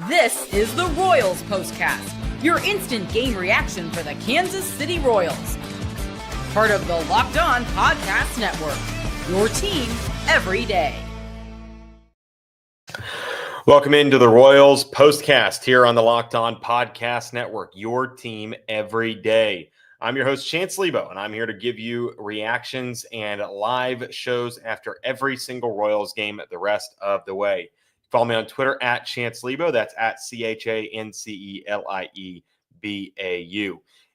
This is the Royals POSTCAST, your instant game reaction for the Kansas City Royals. Part of the Locked On Podcast Network, your team every day. Welcome into the Royals POSTCAST here on the Locked On Podcast Network, your team every day. I'm your host, Chance Liebau, and I'm here to give you reactions and live shows after every single Royals game the rest of the way. Follow me on Twitter at Chance Liebau. That's at ChanceLiebau.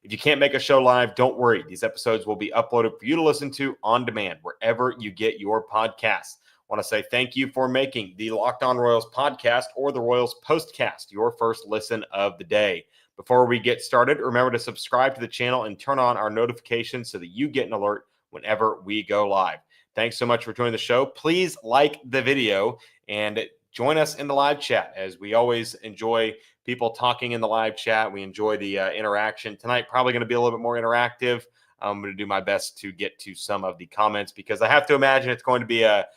If you can't make a show live, don't worry. These episodes will be uploaded for you to listen to on demand wherever you get your podcasts. I want to say thank you for making the Locked On Royals podcast or the Royals POSTCAST your first listen of the day. Before we get started, remember to subscribe to the channel and turn on our notifications so that you get an alert whenever we go live. Thanks so much for joining the show. Please like the video and join us in the live chat, as we always enjoy people talking in the live chat. We enjoy the interaction. Tonight, probably going to be a little bit more interactive. I'm going to do my best to get to some of the comments because I have to imagine it's going to be a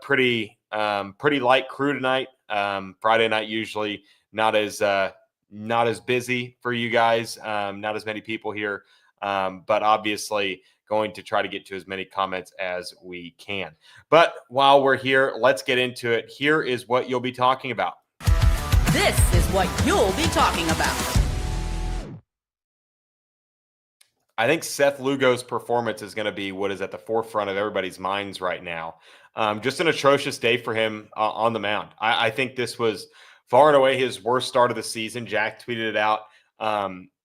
pretty light crew tonight. Friday night usually not as busy for you guys, not as many people here, but obviously going to try to get to as many comments as we can. But while we're here, let's get into it. Here is what you'll be talking about. This is what you'll be talking about. I think Seth Lugo's performance is going to be what is at the forefront of everybody's minds right now. Just an atrocious day for him on the mound. I think this was far and away his worst start of the season. Jack tweeted it out.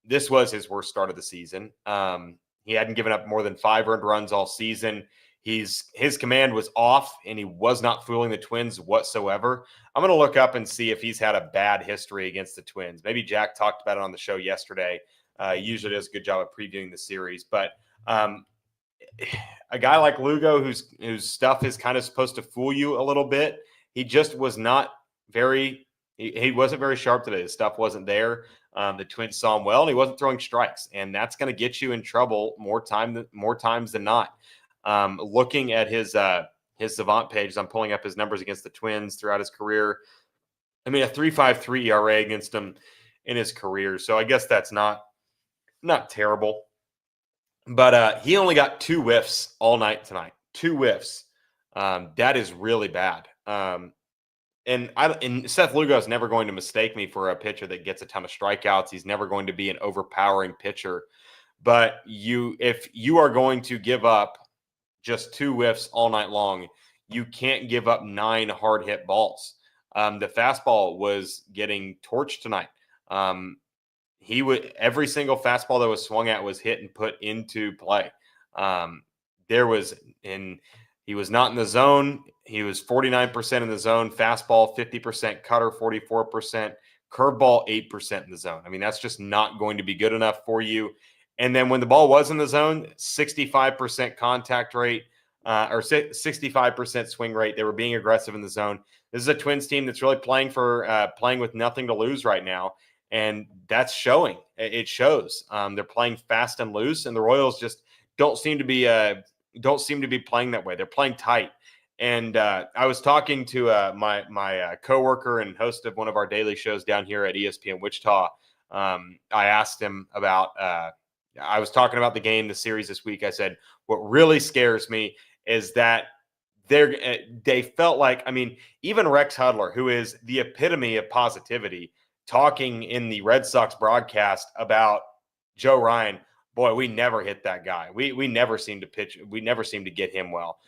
This was his worst start of the season. He hadn't given up more than 5 earned runs all season. His command was off, and he was not fooling the Twins whatsoever. I'm going to look up and see if he's had a bad history against the Twins. Maybe Jack talked about it on the show yesterday. He usually does a good job of previewing the series. But a guy like Lugo, whose stuff is kind of supposed to fool you a little bit, he just was not very he wasn't very sharp today. His stuff wasn't there. The Twins saw him well, and he wasn't throwing strikes, and that's going to get you in trouble more times than not. Looking at his Savant page, I'm pulling up his numbers against the Twins throughout his career. I mean, a 3.53 ERA against him in his career, so I guess that's not terrible. But he only got 2 whiffs all night tonight. 2 whiffs. That is really bad. And Seth Lugo is never going to mistake me for a pitcher that gets a ton of strikeouts. He's never going to be an overpowering pitcher. But if you are going to give up just 2 whiffs all night long, you can't give up 9 hard hit balls. The fastball was getting torched tonight. Every single fastball that was swung at was hit and put into play. He was not in the zone. He was 49% in the zone, fastball 50%, cutter 44%, curveball 8% in the zone. I mean, that's just not going to be good enough for you. And then when the ball was in the zone, 65% contact rate or 65% swing rate. They were being aggressive in the zone. This is a Twins team that's really playing with nothing to lose right now, and that's showing. It shows. They're playing fast and loose, and the Royals just don't seem to be playing that way. They're playing tight. And I was talking to my coworker and host of one of our daily shows down here at ESPN Wichita. I asked him about I was talking about the game, the series this week. I said, what really scares me is that they felt like, I mean, even Rex Hudler, who is the epitome of positivity, talking in the Red Sox broadcast about Joe Ryan. Boy, we never hit that guy. We never seem to pitch. We never seem to get him well.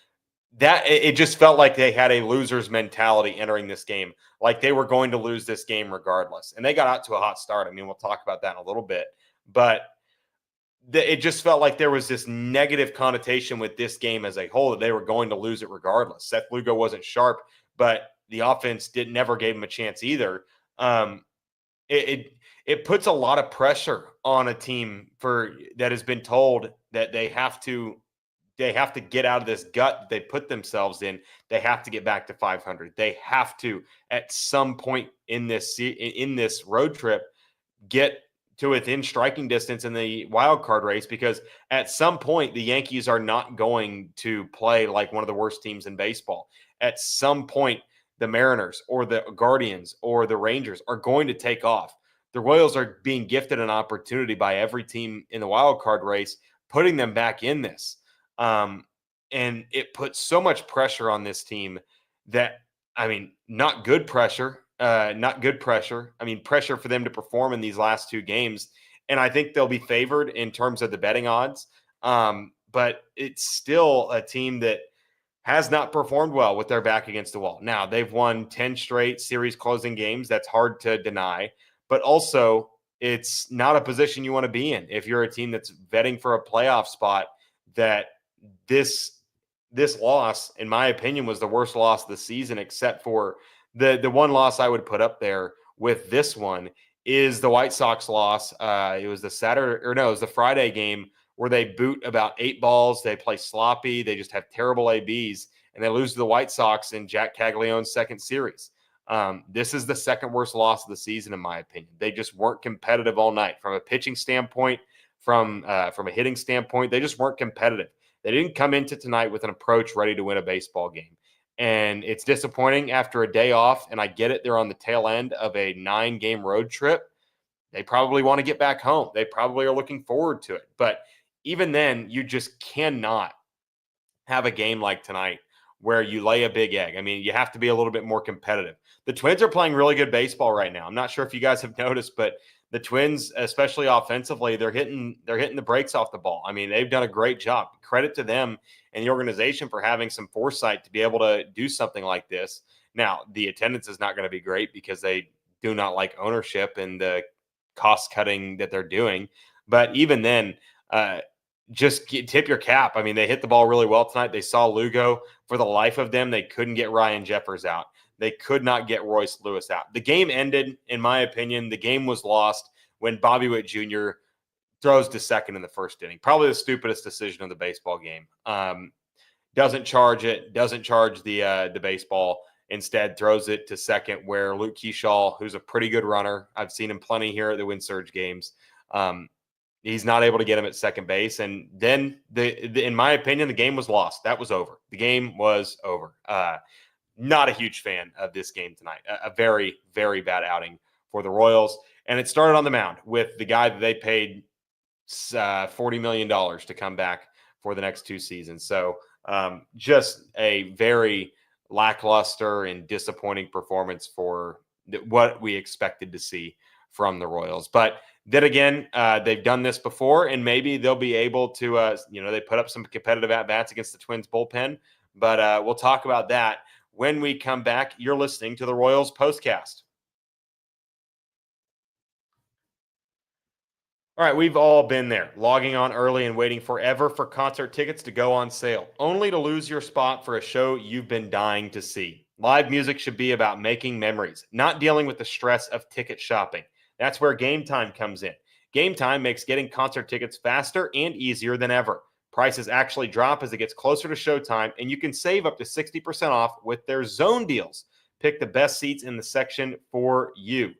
That it just felt like they had a loser's mentality entering this game, like they were going to lose this game regardless. And they got out to a hot start. I mean, we'll talk about that in a little bit, but it just felt like there was this negative connotation with this game as a whole, that they were going to lose it regardless. Seth Lugo wasn't sharp, but the offense never gave him a chance either. It puts a lot of pressure on a team that has been told that they have to get out of this gut they put themselves in. They have to get back to 500. They have to, at some point in this road trip, get to within striking distance in the wild card race, because at some point the Yankees are not going to play like one of the worst teams in baseball. At some point the Mariners or the Guardians or the Rangers are going to take off. The Royals are being gifted an opportunity by every team in the wild card race, putting them back in this. And it puts so much pressure on this team that, I mean, not good pressure. I mean, pressure for them to perform in these last two games. And I think they'll be favored in terms of the betting odds. But it's still a team that has not performed well with their back against the wall. Now, they've won 10 straight series closing games. That's hard to deny. But also, it's not a position you want to be in if you're a team that's vetting for a playoff spot. That this loss, in my opinion, was the worst loss of the season, except for the one loss I would put up there with this one is the White Sox loss. It was the Friday game where they boot about 8 balls. They play sloppy. They just have terrible ABs, and they lose to the White Sox in Jack Caglione's second series. This is the second worst loss of the season, in my opinion. They just weren't competitive all night from a pitching standpoint, from a hitting standpoint. They just weren't competitive. They didn't come into tonight with an approach ready to win a baseball game. And it's disappointing after a day off. And I get it. They're on the tail end of a 9-game road trip. They probably want to get back home. They probably are looking forward to it. But even then, you just cannot have a game like tonight where you lay a big egg. I mean, you have to be a little bit more competitive. The Twins are playing really good baseball right now. I'm not sure if you guys have noticed, but the Twins, especially offensively, they're hitting the brakes off the ball. I mean, they've done a great job. Credit to them and the organization for having some foresight to be able to do something like this. Now, the attendance is not going to be great because they do not like ownership and the cost cutting that they're doing. But even then, just tip your cap. I mean, they hit the ball really well tonight. They saw Lugo. For the life of them, they couldn't get Ryan Jeffers out. They could not get Royce Lewis out. The game ended, in my opinion, the game was lost when Bobby Witt Jr. throws to second in the first inning. Probably the stupidest decision of the baseball game. Doesn't charge the baseball. Instead, throws it to second where Luke Keyshaw, who's a pretty good runner, I've seen him plenty here at the Win Surge games, he's not able to get him at second base. And then, in my opinion, the game was lost. That was over. The game was over. Not a huge fan of this game tonight. A very, very bad outing for the Royals. And it started on the mound with the guy that they paid $40 million to come back for the next 2 seasons. So just a very lackluster and disappointing performance for what we expected to see from the Royals. But then again, they've done this before, and maybe they'll be able to, they put up some competitive at-bats against the Twins bullpen. But we'll talk about that when we come back. You're listening to the Royals Postcast. All right, we've all been there, logging on early and waiting forever for concert tickets to go on sale, only to lose your spot for a show you've been dying to see. Live music should be about making memories, not dealing with the stress of ticket shopping. That's where Gametime comes in. Gametime makes getting concert tickets faster and easier than ever. Prices actually drop as it gets closer to showtime, and you can save up to 60% off with their zone deals. Pick the best seats in the section for you.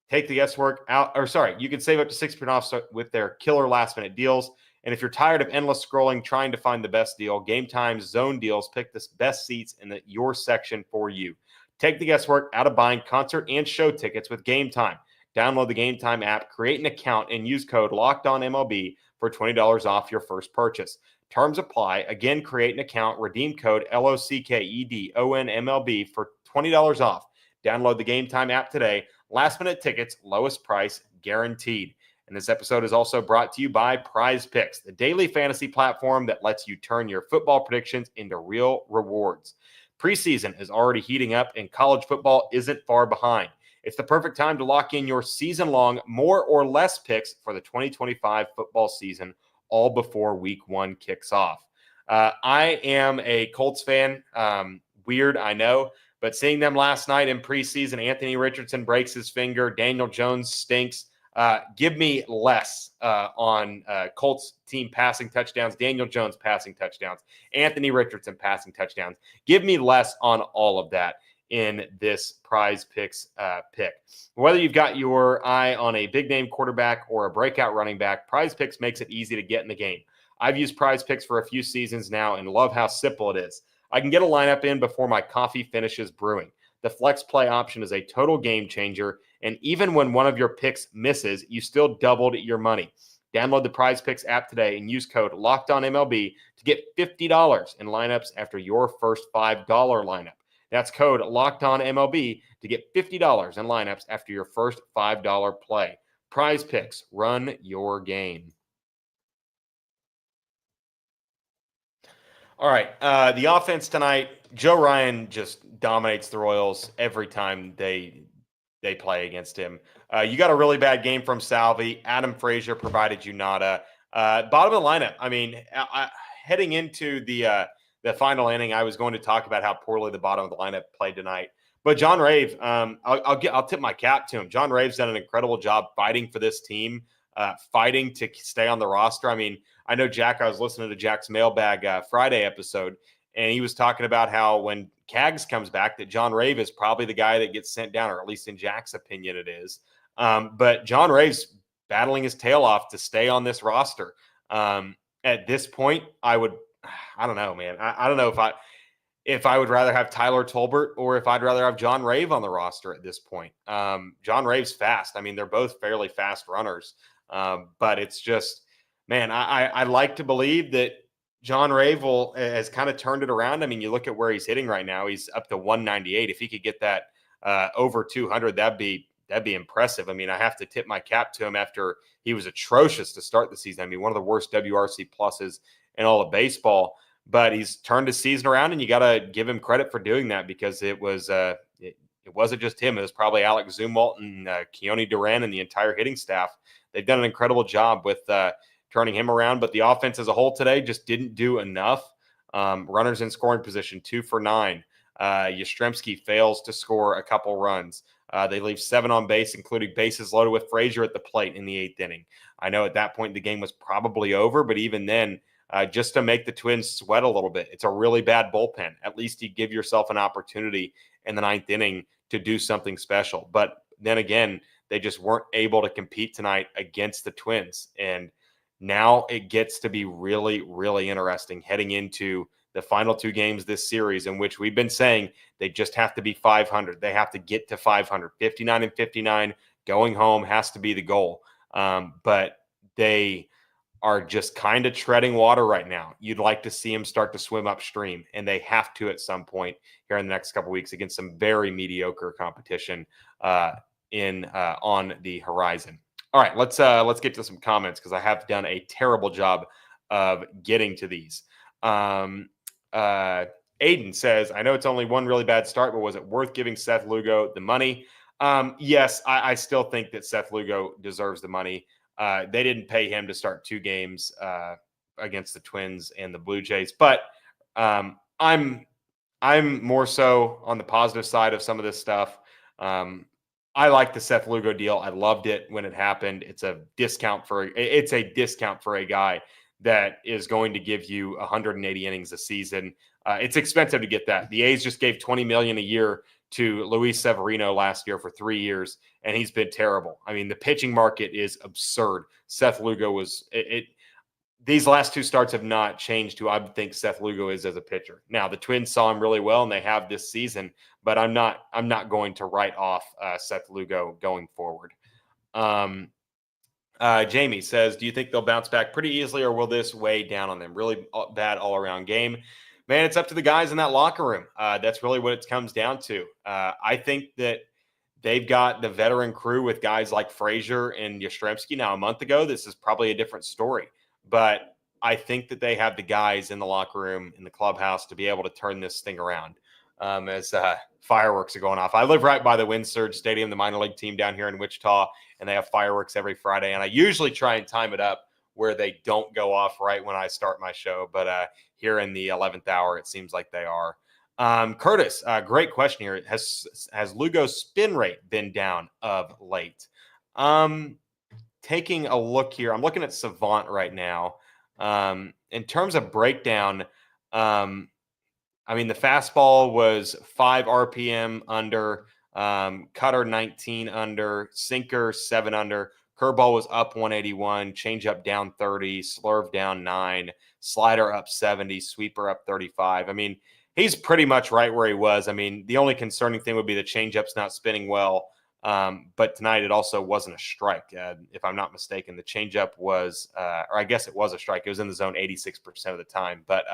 Take the guesswork out, you can save up to 6% off with their killer last-minute deals. And if you're tired of endless scrolling trying to find the best deal, Gametime's zone deals pick the best seats in your section for you. Take the guesswork out of buying concert and show tickets with Gametime. Download the Gametime app, create an account, and use code LOCKEDONMLB for $20 off your first purchase. Terms apply. Again, create an account, redeem code LOCKEDONMLB for $20 off. Download the Gametime app today. Last-minute tickets, lowest price, guaranteed. And this episode is also brought to you by PrizePicks, the daily fantasy platform that lets you turn your football predictions into real rewards. Preseason is already heating up, and college football isn't far behind. It's the perfect time to lock in your season-long more or less picks for the 2025 football season, all before week 1 kicks off. I am a Colts fan. Weird, I know. But seeing them last night in preseason, Anthony Richardson breaks his finger. Daniel Jones stinks. Give me less on Colts team passing touchdowns, Daniel Jones passing touchdowns, Anthony Richardson passing touchdowns. Give me less on all of that in this PrizePicks pick. Whether you've got your eye on a big-name quarterback or a breakout running back, PrizePicks makes it easy to get in the game. I've used PrizePicks for a few seasons now and love how simple it is. I can get a lineup in before my coffee finishes brewing. The flex play option is a total game changer, and even when one of your picks misses, you still doubled your money. Download the PrizePicks app today and use code LOCKEDONMLB to get $50 in lineups after your first $5 lineup. That's code LOCKEDONMLB to get $50 in lineups after your first $5 play. PrizePicks, run your game. All right, the offense tonight, Joe Ryan just dominates the Royals every time they play against him. You got a really bad game from Salvi. Adam Frazier provided you nada. Bottom of the lineup. I mean, heading into the final inning, I was going to talk about how poorly the bottom of the lineup played tonight. But John Rave, I'll tip my cap to him. John Rave's done an incredible job fighting for this team, fighting to stay on the roster. I mean, I know Jack. I was listening to Jack's Mailbag Friday episode, and he was talking about how when Cags comes back, that John Rave is probably the guy that gets sent down, or at least in Jack's opinion, it is. But John Rave's battling his tail off to stay on this roster. At this point, I don't know, man. I don't know if I would rather have Tyler Tolbert or if I'd rather have John Rave on the roster at this point. John Rave's fast. I mean, they're both fairly fast runners. But it's just, man, I like to believe that John Rave has kind of turned it around. I mean, you look at where he's hitting right now. He's up to 198. If he could get that over 200, that'd be impressive. I mean, I have to tip my cap to him after he was atrocious to start the season. I mean, one of the worst WRC pluses in all of baseball. But he's turned his season around, and you got to give him credit for doing that, because it wasn't just him. It was probably Alex Zumwalt and Keone Duran and the entire hitting staff. They've done an incredible job with turning him around, but the offense as a whole today just didn't do enough. Runners in scoring position, 2 for 9. Yastrzemski fails to score a couple runs. They leave 7 on base, including bases loaded with Frazier at the plate in the 8th inning. I know at that point the game was probably over, but even then, just to make the Twins sweat a little bit, it's a really bad bullpen. At least you give yourself an opportunity in the 9th inning to do something special. But then again, they just weren't able to compete tonight against the Twins. And now it gets to be really, really interesting heading into the final 2 games this series, in which we've been saying they just have to be 500. They have to get to 500. 59 and 59, going home has to be the goal. But they are just kind of treading water right now. You'd like to see them start to swim upstream, and they have to at some point here in the next couple of weeks against some very mediocre competition on the horizon. All right, let's get to some comments, because I have done a terrible job of getting to these. Aiden says, I know it's only one really bad start, but was it worth giving Seth Lugo the money? Yes, I still think that Seth Lugo deserves the money. They didn't pay him to start 2 games against the Twins and the Blue Jays, but I'm more so on the positive side of some of this stuff. I like the Seth Lugo deal. I loved it when it happened. It's a discount for a guy that is going to give you 180 innings a season. It's expensive to get that. The A's just gave $20 million a year to Luis Severino last year for 3 years, and he's been terrible. I mean, the pitching market is absurd. Seth Lugo was these last 2 starts have not changed who I think Seth Lugo is as a pitcher. Now, the Twins saw him really well, and they have this season, but I'm not going to write off Seth Lugo going forward. Jamie says, do you think they'll bounce back pretty easily, or will this weigh down on them? Really bad all-around game. Man, it's up to the guys in that locker room. That's really what it comes down to. I think that they've got the veteran crew with guys like Frazier and Yastrzemski. Now, a month ago, this is probably a different story. But I think that they have the guys in the locker room, in the clubhouse, to be able to turn this thing around as fireworks are going off. I live right by the Wind Surge Stadium, the minor league team down here in Wichita, and they have fireworks every Friday. And I usually try and time it up where they don't go off right when I start my show. But here in the 11th hour, it seems like they are. Curtis, great question here. Has Lugo's spin rate been down of late? Taking a look here, I'm looking at Savant right now. In terms of breakdown, I mean, the fastball was 5 RPM under, cutter 19 under, sinker 7 under, curveball was up 181, changeup down 30, slurve down 9, slider up 70, sweeper up 35. I mean, he's pretty much right where he was. I mean, the only concerning thing would be the changeup's not spinning well. But tonight it also wasn't a strike. If I'm not mistaken, the changeup was, or I guess it was a strike. It was in the zone 86% of the time. But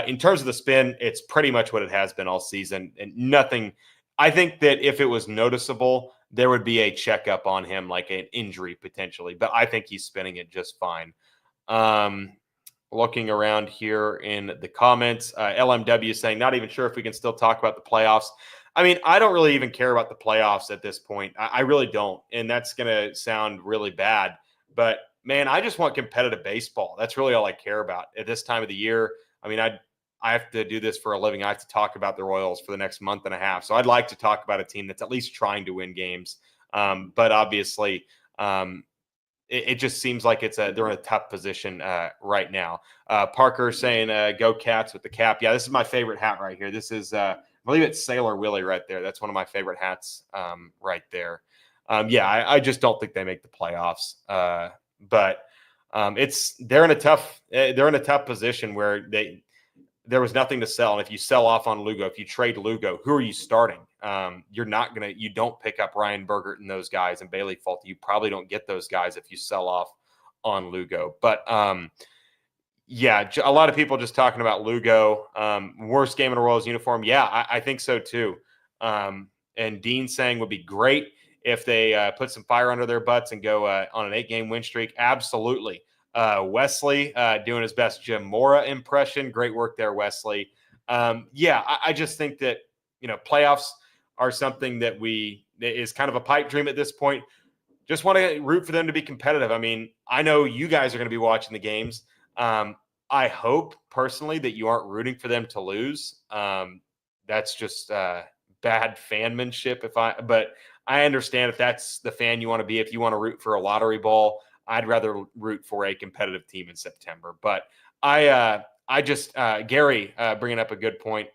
in terms of the spin, it's pretty much what it has been all season, and nothing. I think that if it was noticeable, there would be a checkup on him, like an injury potentially. But I think he's spinning it just fine. Looking around here in the comments, LMW saying, not even sure if we can still talk about the playoffs. I mean, I don't really even care about the playoffs at this point. I really don't. And that's going to sound really bad. But, man, I just want competitive baseball. That's really all I care about at this time of the year. I mean, I have to do this for a living. I have to talk about the Royals for the next month and a half. So I'd like to talk about a team that's at least trying to win games. But obviously, it just seems like they're in a tough position right now. Parker saying, go Cats with the cap. Yeah, this is my favorite hat right here. This is I believe it's Sailor Willie right there. That's one of my favorite hats right there. I just don't think they make the playoffs. But they're in a tough position where there was nothing to sell. And if you sell off on Lugo, if you trade Lugo, who are you starting? You don't pick up Ryan Bergert and those guys and Bailey Faulty. You probably don't get those guys if you sell off on Lugo. But a lot of people just talking about Lugo. Worst game in a Royals uniform. Yeah, I think so too. And Dean saying would be great if they put some fire under their butts and go on an 8-game win streak. Absolutely. Wesley doing his best Jim Mora impression. Great work there, Wesley. I just think that, playoffs are something that is kind of a pipe dream at this point. Just want to root for them to be competitive. I mean, I know you guys are going to be watching the games. I hope personally that you aren't rooting for them to lose. That's just bad fanmanship. But I understand if that's the fan you want to be. If you want to root for a lottery ball, I'd rather root for a competitive team in September. But Gary bringing up a good point.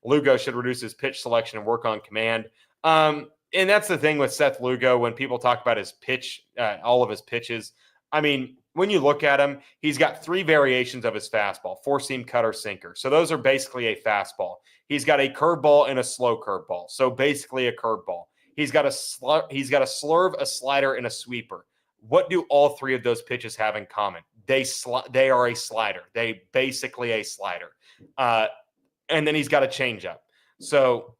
Lugo should reduce his pitch selection and work on command. And that's the thing with Seth Lugo when people talk about his pitch, all of his pitches. I mean, when you look at him, he's got 3 variations of his fastball: 4-seam, cutter, sinker. So those are basically a fastball. He's got a curveball and a slow curveball. So basically a curveball. He's got a slurve, a slider, and a sweeper. What do all 3 of those pitches have in common? They are a slider. They basically a slider. And then he's got a changeup. So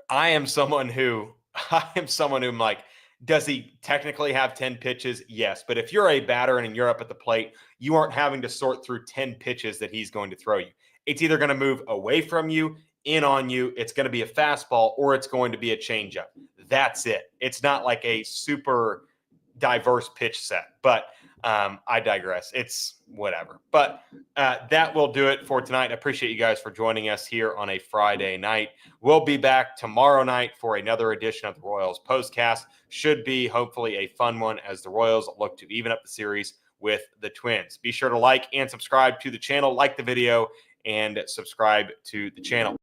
I am someone who I'm like, does he technically have 10 pitches? Yes. But if you're a batter and you're up at the plate, you aren't having to sort through 10 pitches that he's going to throw you. It's either going to move away from you, in on you, it's going to be a fastball, or it's going to be a changeup. That's it. It's not like a super diverse pitch set. But I digress. It's whatever. But that will do it for tonight. I appreciate you guys for joining us here on a Friday night. We'll be back tomorrow night for another edition of the Royals Postcast. Should be hopefully a fun one as the Royals look to even up the series with the Twins. Be sure to like and subscribe to the channel, like the video, and subscribe to the channel.